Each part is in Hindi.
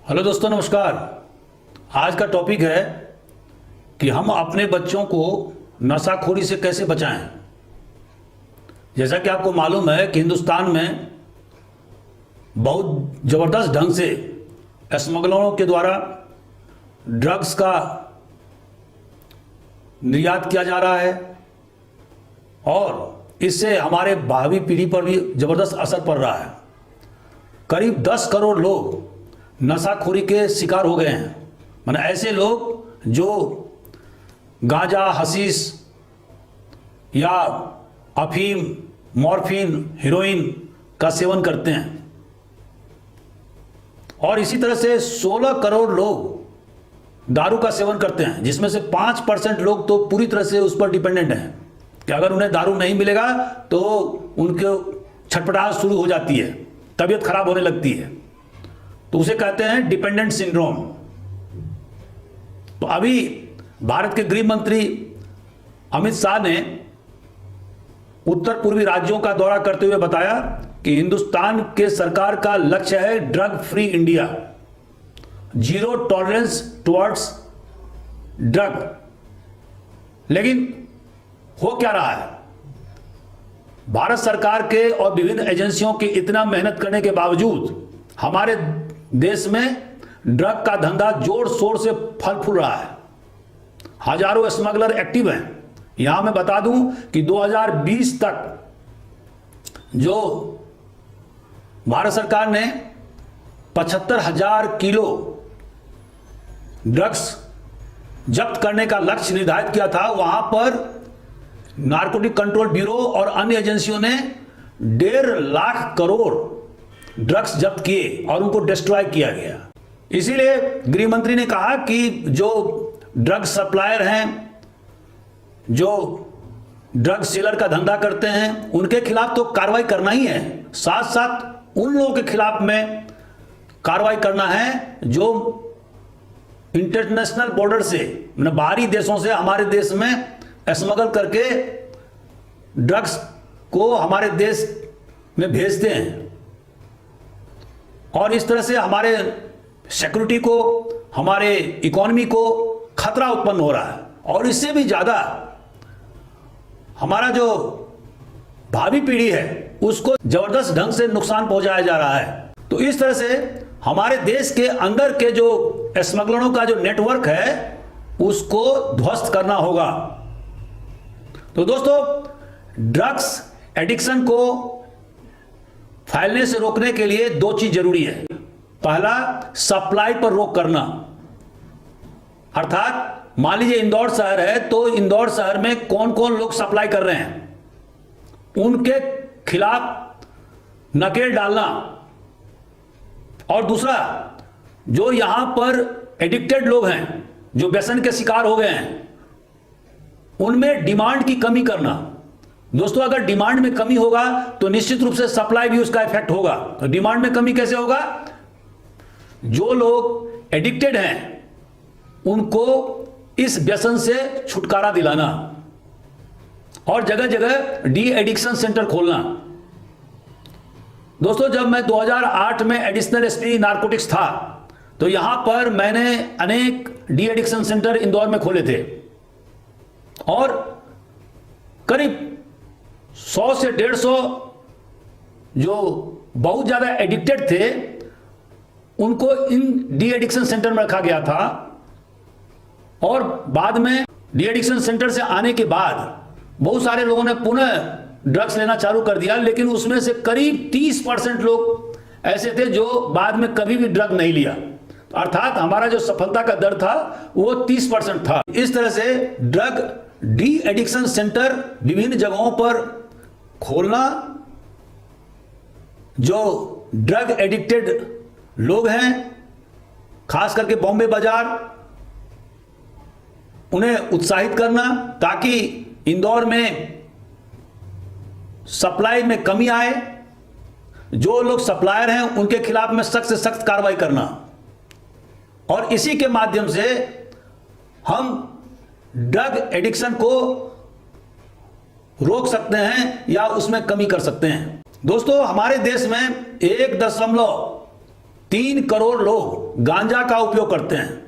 हेलो दोस्तों, नमस्कार। आज का टॉपिक है कि हम अपने बच्चों को नशाखोरी से कैसे बचाएं। जैसा कि आपको मालूम है कि हिंदुस्तान में बहुत ज़बरदस्त ढंग से स्मगलरों के द्वारा ड्रग्स का निर्यात किया जा रहा है और इससे हमारे भावी पीढ़ी पर भी ज़बरदस्त असर पड़ रहा है। करीब 10 करोड़ लोग नशाखोरी के शिकार हो गए हैं। माने ऐसे लोग जो गांजा, हशीश या अफीम, मॉर्फिन, हीरोइन का सेवन करते हैं। और इसी तरह से 16 करोड़ लोग दारू का सेवन करते हैं, जिसमें से 5% लोग तो पूरी तरह से उस पर डिपेंडेंट हैं कि अगर उन्हें दारू नहीं मिलेगा तो उनके छटपटाहट शुरू हो जाती है, तबीयत खराब होने लगती है। तो उसे कहते हैं डिपेंडेंट सिंड्रोम। तो अभी भारत के गृह मंत्री अमित शाह ने उत्तर पूर्वी राज्यों का दौरा करते हुए बताया कि हिंदुस्तान के सरकार का लक्ष्य है drug free India, zero tolerance towards drug. लेकिन हो क्या रहा है? भारत सरकार के और विभिन्न एजेंसियों की इतना मेहनत करने के बावजूद हमारे देश में ड्रग का धंधा जोर शोर से फल फूल रहा है। हजारों स्मगलर एक्टिव हैं। यहां मैं बता दूं कि 2020 तक जो भारत सरकार ने 75,000 किलो ड्रग्स जब्त करने का लक्ष्य निर्धारित किया था, वहां पर नारकोटिक कंट्रोल ब्यूरो और अन्य एजेंसियों ने 1.5 लाख करोड़ ड्रग्स जब्त किए और उनको डिस्ट्रॉय किया गया। इसीलिए गृह मंत्री ने कहा कि जो ड्रग सप्लायर हैं, जो ड्रग सेलर का धंधा करते हैं, उनके खिलाफ तो कार्रवाई करना ही है, साथ साथ उन लोगों के खिलाफ में कार्रवाई करना है जो इंटरनेशनल बॉर्डर से, बाहरी देशों से हमारे देश में स्मगल करके ड्रग्स को हमारे देश में भेजते हैं। और इस तरह से हमारे सिक्योरिटी को, हमारे इकोनॉमी को खतरा उत्पन्न हो रहा है। और इससे भी ज्यादा हमारा जो भावी पीढ़ी है उसको जबरदस्त ढंग से नुकसान पहुंचाया जा रहा है। तो इस तरह से हमारे देश के अंदर के जो स्मगलरों का जो नेटवर्क है उसको ध्वस्त करना होगा। तो दोस्तों, ड्रग्स एडिक्शन को फैलने से रोकने के लिए 2 चीज जरूरी है। पहला, सप्लाई पर रोक करना। अर्थात मान लीजिए इंदौर शहर है, तो इंदौर शहर में कौन कौन लोग सप्लाई कर रहे हैं उनके खिलाफ नकेल डालना। और दूसरा, जो यहां पर एडिक्टेड लोग हैं, जो व्यसन के शिकार हो गए हैं, उनमें डिमांड की कमी करना। दोस्तों, अगर डिमांड में कमी होगा तो निश्चित रूप से सप्लाई भी उसका इफेक्ट होगा। तो डिमांड में कमी कैसे होगा? जो लोग एडिक्टेड हैं उनको इस व्यसन से छुटकारा दिलाना और जगह जगह डी एडिक्शन सेंटर खोलना। दोस्तों, जब मैं 2008 में एडिशनल एसपी नारकोटिक्स था तो यहां पर मैंने अनेक डी एडिक्शन सेंटर इंदौर में खोले थे और करीब 100 से 150 जो बहुत ज्यादा एडिक्टेड थे उनको इन डी एडिक्शन सेंटर में रखा गया था। और बाद में डी एडिक्शन सेंटर से आने के बाद बहुत सारे लोगों ने पुनः ड्रग्स लेना चालू कर दिया, लेकिन उसमें से करीब 30% लोग ऐसे थे जो बाद में कभी भी ड्रग नहीं लिया। अर्थात हमारा जो सफलता का दर था वो 30% था। इस तरह से ड्रग डी एडिक्शन सेंटर विभिन्न जगहों पर खोलना, जो ड्रग एडिक्टेड लोग हैं खास करके बॉम्बे बाजार, उन्हें उत्साहित करना ताकि इंदौर में सप्लाई में कमी आए। जो लोग सप्लायर हैं उनके खिलाफ में सख्त से सख्त कार्रवाई करना और इसी के माध्यम से हम ड्रग एडिक्शन को रोक सकते हैं या उसमें कमी कर सकते हैं। दोस्तों, हमारे देश में 1.5 3 करोड़ लोग गांजा का उपयोग करते हैं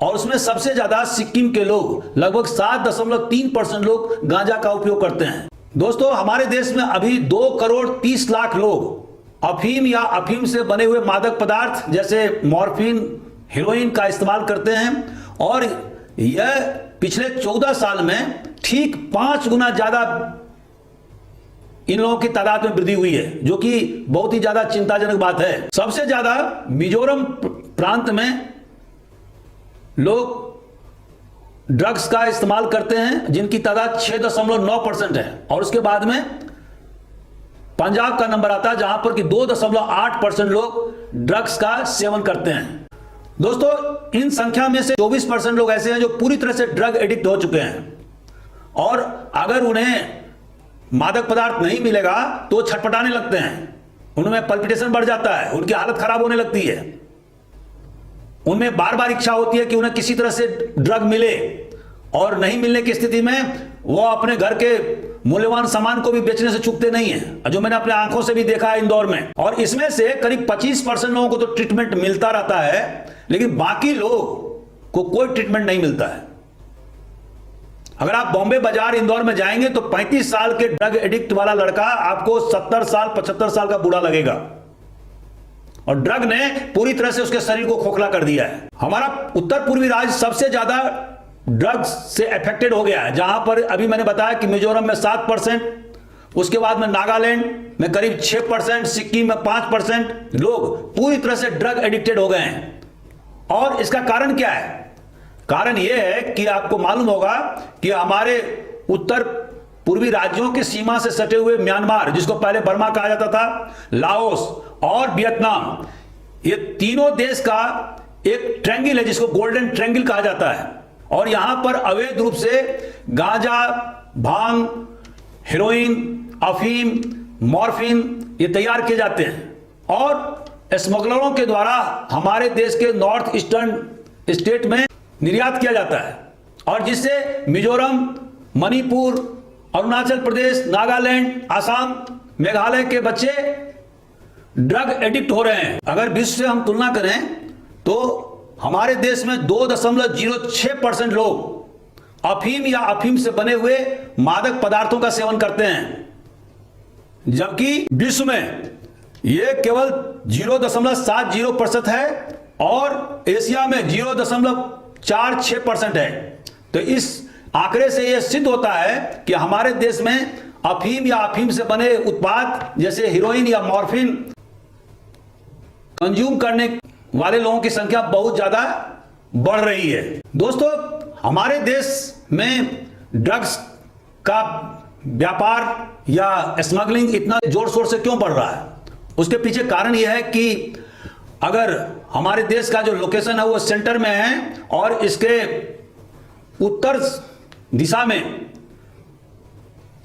और उसमें सबसे ज्यादा सिक्किम के लोग लगभग 7.3% लोग गांजा का उपयोग करते हैं। दोस्तों, हमारे देश में अभी 2 करोड़ 30 लाख लोग अफीम या अफीम से बने हुए मादक पदार्थ जैसे मॉर्फिन, हेरोइन का इस्तेमाल करते हैं और यह पिछले 14 साल में ठीक 5 गुना ज्यादा इन लोगों की तादाद में वृद्धि हुई है, जो कि बहुत ही ज्यादा चिंताजनक बात है। सबसे ज्यादा मिजोरम प्रांत में लोग ड्रग्स का इस्तेमाल करते हैं, जिनकी तादाद 6.9% है और उसके बाद में पंजाब का नंबर आता है जहां पर कि 2.8% लोग ड्रग्स का सेवन करते हैं। दोस्तों, इन संख्या में से 24% लोग ऐसे हैं जो पूरी तरह से ड्रग एडिक्ट हो चुके हैं और अगर उन्हें मादक पदार्थ नहीं मिलेगा तो छटपटाने लगते हैं, उनमें पल्पिटेशन बढ़ जाता है, उनकी हालत खराब होने लगती है, उनमें बार बार इच्छा होती है कि उन्हें किसी तरह से ड्रग मिले और नहीं मिलने की स्थिति में वो अपने घर के मूल्यवान सामान को भी बेचने से चूकते नहीं है, जो मैंने अपने आंखों से भी देखा है इंदौर में। और इसमें से करीब 25% लोगों को तो ट्रीटमेंट मिलता रहता है, लेकिन बाकी लोग को कोई ट्रीटमेंट नहीं मिलता है। अगर आप बॉम्बे बाजार इंदौर में जाएंगे तो 35 साल के ड्रग एडिक्ट वाला लड़का आपको 70 साल 75 साल का बूढ़ा लगेगा और ड्रग ने पूरी तरह से उसके शरीर को खोखला कर दिया है। हमारा उत्तर पूर्वी राज्य सबसे ज्यादा ड्रग्स से अफेक्टेड हो गया है, जहां पर अभी मैंने बताया कि मिजोरम में 7%, उसके बाद में नागालैंड में करीब 6%, सिक्किम में 5% लोग पूरी तरह से ड्रग एडिक्टेड हो गए हैं। और इसका कारण क्या है? कारण यह है कि आपको मालूम होगा कि हमारे उत्तर पूर्वी राज्यों की सीमा से सटे हुए म्यांमार, जिसको पहले बर्मा कहा जाता था, लाओस और वियतनाम, ये तीनों देश का एक ट्रायंगल है जिसको गोल्डन ट्रायंगल कहा जाता है और यहां पर अवैध रूप से गांजा, भांग, हेरोइन, अफीम, मॉर्फिन ये तैयार किए जाते हैं और स्मगलरों के द्वारा हमारे देश के नॉर्थ ईस्टर्न स्टेट में निर्यात किया जाता है और जिससे मिजोरम, मणिपुर, अरुणाचल प्रदेश, नागालैंड, आसाम, मेघालय के बच्चे ड्रग एडिक्ट हो रहे हैं। अगर विश्व से हम तुलना करें तो हमारे देश में 2.06% लोग अफीम या अफीम से बने हुए मादक पदार्थों का सेवन करते हैं, जबकि विश्व में यह केवल 0.70% है और एशिया में 0.46% है। तो इस आंकड़े से यह सिद्ध होता है कि हमारे देश में अफीम या अफीम से बने उत्पाद जैसे हीरोइन या मॉर्फिन कंज्यूम करने वाले लोगों की संख्या बहुत ज्यादा बढ़ रही है। दोस्तों, हमारे देश में ड्रग्स का व्यापार या स्मगलिंग इतना जोर शोर से क्यों बढ़ रहा है? उसके पीछे कारण यह है कि अगर हमारे देश का जो लोकेशन है वो सेंटर में है और इसके उत्तर दिशा में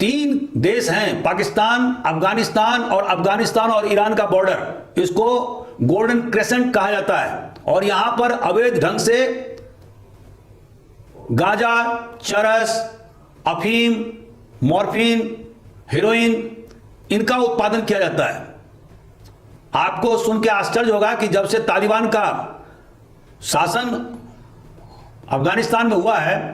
3 देश हैं, पाकिस्तान, अफगानिस्तान और ईरान का बॉर्डर, इसको गोल्डन क्रेसेंट कहा जाता है और यहां पर अवैध ढंग से गांजा, चरस, अफीम, मॉर्फिन, हेरोइन इनका उत्पादन किया जाता है। आपको सुन के आश्चर्य होगा कि जब से तालिबान का शासन अफगानिस्तान में हुआ है,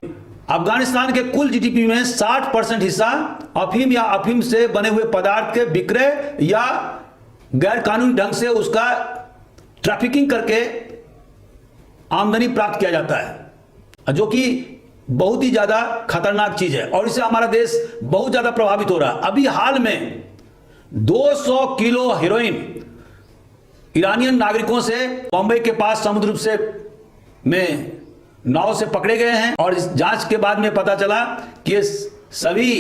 अफगानिस्तान के कुल जीडीपी में 60% हिस्सा अफीम या अफीम से बने हुए पदार्थ के विक्रय या गैर कानूनी ढंग से उसका ट्रैफिकिंग करके आमदनी प्राप्त किया जाता है, जो कि बहुत ही ज्यादा खतरनाक चीज है और इससे हमारा देश बहुत ज्यादा प्रभावित हो रहा है। अभी हाल में 200 किलो हेरोइन ईरानियन नागरिकों से बॉम्बे के पास समुद्र से में नाव से पकड़े गए हैं और इस जांच के बाद में पता चला कि ये सभी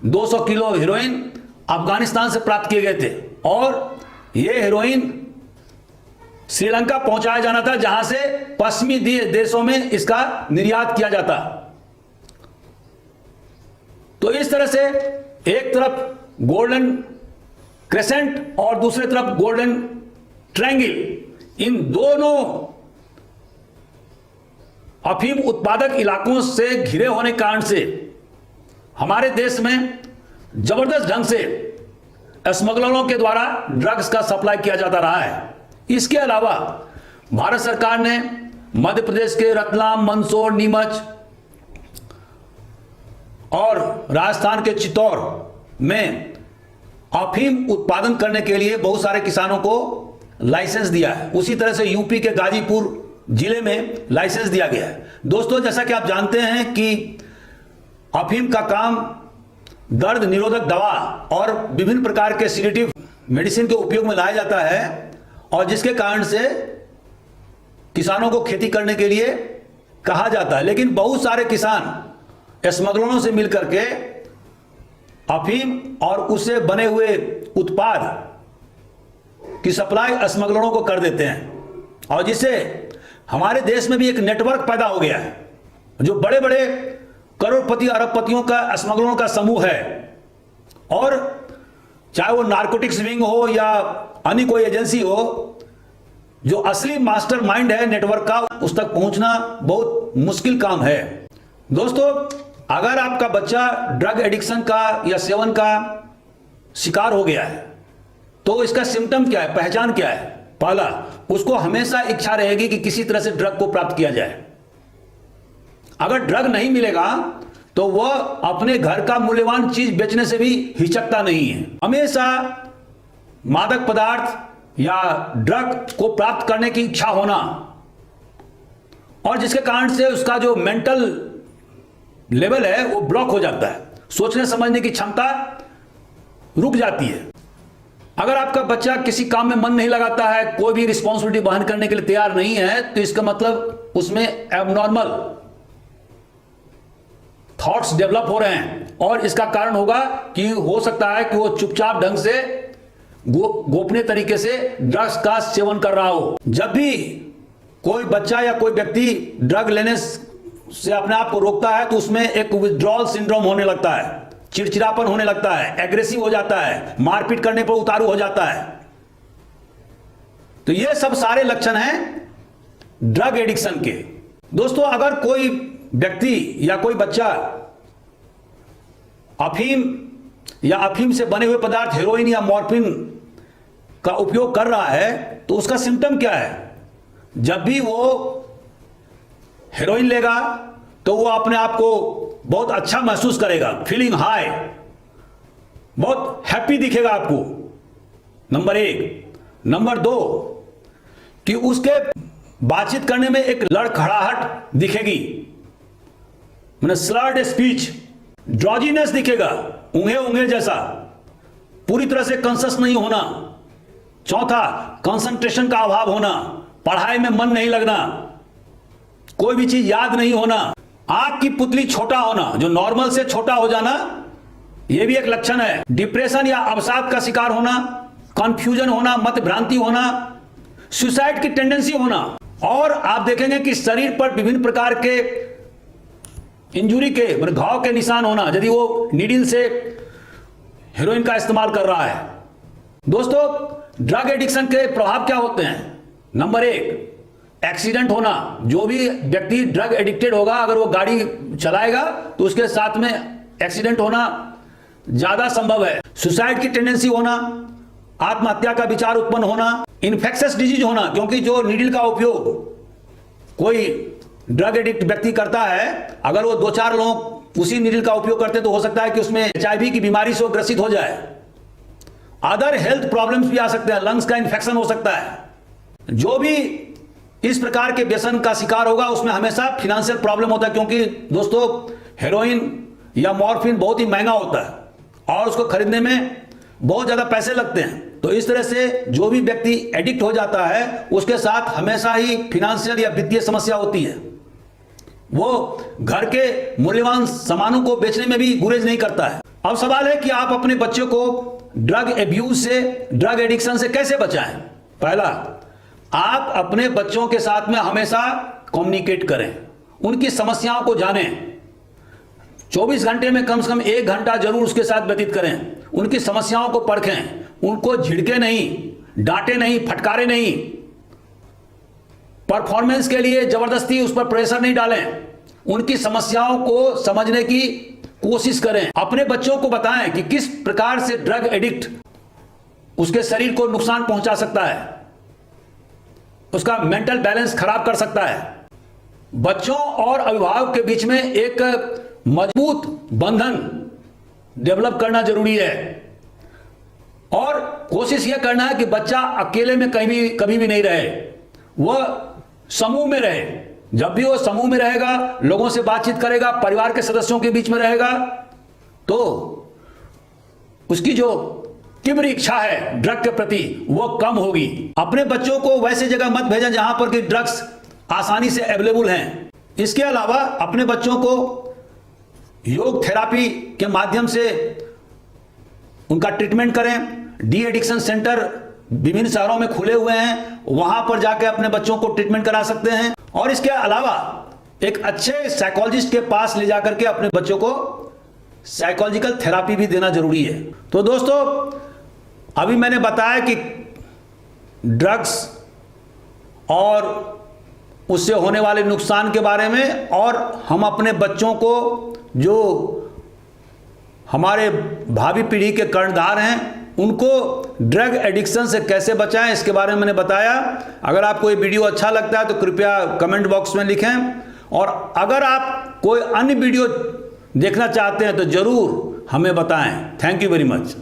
200 किलो हेरोइन अफगानिस्तान से प्राप्त किए गए थे और ये हेरोइन श्रीलंका पहुंचाया जाना था, जहां से पश्चिमी देशों में इसका निर्यात किया जाता। तो इस तरह से एक तरफ गोल्डन क्रेसेंट और दूसरी तरफ गोल्डन ट्रायंगल, इन दोनों अफीम उत्पादक इलाकों से घिरे होने के कारण से हमारे देश में जबरदस्त ढंग से स्मगलरों के द्वारा ड्रग्स का सप्लाई किया जाता रहा है इसके अलावा भारत सरकार ने मध्य प्रदेश के रतलाम, मंदसौर, नीमच और राजस्थान के चित्तौड़ में अफीम उत्पादन करने के लिए बहुत सारे किसानों को लाइसेंस दिया है। उसी तरह से यूपी के गाजीपुर जिले में लाइसेंस दिया गया है। दोस्तों, जैसा कि आप जानते हैं कि अफीम का काम दर्द निरोधक दवा और विभिन्न प्रकार के सीडेटिव मेडिसिन के उपयोग में लाया जाता है, और जिसके कारण से किसानों को खेती करने के लिए कहा जाता है। लेकिन बहुत सारे किसान स्मगलरों से मिलकर के अफीम और उससे बने हुए उत्पाद की सप्लाई स्मगलरों को कर देते हैं, और जिससे हमारे देश में भी एक नेटवर्क पैदा हो गया है, जो बड़े बड़े करोड़पति अरबपतियों का स्मगलरों का समूह है। और चाहे वो नारकोटिक्स विंग हो या अन्य कोई एजेंसी हो, जो असली मास्टरमाइंड है नेटवर्क का, उस तक पहुंचना बहुत मुश्किल काम है। दोस्तों, अगर आपका बच्चा ड्रग एडिक्शन का या सेवन का शिकार हो गया है तो इसका सिम्टम क्या है, पहचान क्या है? पहला, उसको हमेशा इच्छा रहेगी कि किसी तरह से ड्रग को प्राप्त किया जाए। अगर ड्रग नहीं मिलेगा तो वह अपने घर का मूल्यवान चीज बेचने से भी हिचकता नहीं है। हमेशा मादक पदार्थ या ड्रग को प्राप्त करने की इच्छा होना, और जिसके कारण से उसका जो मेंटल लेवल है वो ब्लॉक हो जाता है, सोचने समझने की क्षमता रुक जाती है। अगर आपका बच्चा किसी काम में मन नहीं लगाता है, कोई भी रिस्पॉन्सिबिलिटी वहन करने के लिए तैयार नहीं है, तो इसका मतलब उसमें एबनॉर्मल थॉट्स डेवलप हो रहे हैं, और इसका कारण होगा कि हो सकता है कि वो चुपचाप ढंग से गोपनीय तरीके से ड्रग्स का सेवन कर रहा हो। जब भी कोई बच्चा या कोई व्यक्ति ड्रग लेने से अपने आप को रोकता है तो उसमें एक विथड्रॉल सिंड्रोम होने लगता है, चिड़चिड़ापन होने लगता है, एग्रेसिव हो जाता है, मारपीट करने पर उतारू हो जाता है। तो ये सब सारे लक्षण हैं ड्रग एडिक्शन के। दोस्तों, अगर कोई व्यक्ति या कोई बच्चा अफीम या अफीम से बने हुए पदार्थ हेरोइन या मॉर्फिन का उपयोग कर रहा है तो उसका सिम्टम क्या है? जब भी वो हेरोइन लेगा तो वो अपने आप को बहुत अच्छा महसूस करेगा, फीलिंग हाई, बहुत हैप्पी दिखेगा आपको, नंबर 1। नंबर 2, कि उसके बातचीत करने में एक लड़खड़ाहट दिखेगी, मैंने स्लर्ड स्पीच, ड्रॉजीनेस दिखेगा, ऊंघे ऊंघे जैसा, पूरी तरह से कॉन्शियस नहीं होना। चौथा, कंसंट्रेशन का अभाव होना, पढ़ाई में मन नहीं लगना, कोई भी चीज याद नहीं होना, आंख की पुतली छोटा होना, जो नॉर्मल से छोटा हो जाना, यह भी एक लक्षण है। डिप्रेशन या अवसाद का शिकार होना, कंफ्यूजन होना, मत भ्रांति होना, सुसाइड की टेंडेंसी होना, और आप देखेंगे कि शरीर पर विभिन्न प्रकार के इंजुरी के घाव के निशान होना, यदि वो नीडल से हेरोइन का इस्तेमाल कर रहा है। दोस्तों, ड्रग एडिक्शन के प्रभाव क्या होते हैं? नंबर 1, एक्सीडेंट होना। जो भी व्यक्ति ड्रग एडिक्टेड होगा, अगर वो गाड़ी चलाएगा तो उसके साथ में एक्सीडेंट होना ज्यादा संभव है। सुसाइड की टेंडेंसी होना, आत्महत्या का विचार उत्पन्न होना, इन्फेक्शियस डिजीज होना, क्योंकि जो नीडल का उपयोग कोई ड्रग एडिक्ट व्यक्ति करता है, अगर वो 2-4 लोग उसी नीडल का उपयोग करते तो हो सकता है कि उसमें HIV की बीमारी से ग्रसित हो जाए। अदर हेल्थ प्रॉब्लम्स भी आ सकते हैं, लंग्स का इन्फेक्शन हो सकता है। जो भी इस प्रकार के व्यसन का शिकार होगा उसमें हमेशा फिनेंशियल प्रॉब्लम होता है, क्योंकि दोस्तों हेरोइन या मॉर्फिन बहुत ही महंगा होता है और उसको खरीदने में बहुत ज्यादा पैसे लगते हैं। तो इस तरह से जो भी व्यक्ति एडिक्ट हो जाता है उसके साथ हमेशा ही फिनेंशियल या वित्तीय समस्या होती है। वो घर के मूल्यवान सामानों को बेचने में भी गुरेज नहीं करता है। अब सवाल है कि आप अपने बच्चों को ड्रग एब्यूज से, ड्रग एडिक्शन से कैसे बचाएं? पहला, आप अपने बच्चों के साथ में हमेशा कम्युनिकेट करें, उनकी समस्याओं को जानें। 24 घंटे में कम से कम 1 घंटा जरूर उसके साथ व्यतीत करें, उनकी समस्याओं को परखें, उनको झिड़के नहीं, डांटे नहीं, फटकारे नहीं, परफॉर्मेंस के लिए जबरदस्ती उस पर प्रेशर नहीं डालें, उनकी समस्याओं को समझने की कोशिश करें। अपने बच्चों को बताएं कि किस प्रकार से ड्रग एडिक्ट उसके शरीर को नुकसान पहुंचा सकता है। उसका मेंटल बैलेंस खराब कर सकता है। बच्चों और अभिभावक के बीच में एक मजबूत बंधन डेवलप करना जरूरी है और कोशिश यह करना है कि बच्चा अकेले में कभी भी नहीं रहे, वह समूह में रहे। जब भी वो समूह में रहेगा, लोगों से बातचीत करेगा, परिवार के सदस्यों के बीच में रहेगा, तो उसकी जो तीव्र इच्छा है ड्रग के प्रति वो कम होगी। अपने बच्चों को वैसे जगह मत भेजें जहां पर कि ड्रग्स आसानी से अवेलेबल हैं। इसके अलावा अपने बच्चों को योग थेरापी के माध्यम से उनका ट्रीटमेंट करें। डी एडिक्शन सेंटर विभिन्न शहरों में खुले हुए हैं, वहां पर जाकर अपने बच्चों को ट्रीटमेंट करा सकते हैं। और इसके अलावा एक अच्छे साइकोलॉजिस्ट के पास ले जाकर के अपने बच्चों को साइकोलॉजिकल थेरापी भी देना जरूरी है। तो दोस्तों, अभी मैंने बताया कि ड्रग्स और उससे होने वाले नुकसान के बारे में, और हम अपने बच्चों को जो हमारे भावी पीढ़ी के कर्णधार हैं उनको ड्रग एडिक्शन से कैसे बचाएं, इसके बारे में मैंने बताया। अगर आपको ये वीडियो अच्छा लगता है तो कृपया कमेंट बॉक्स में लिखें, और अगर आप कोई अन्य वीडियो देखना चाहते हैं तो जरूर हमें बताएं। Thank you very much.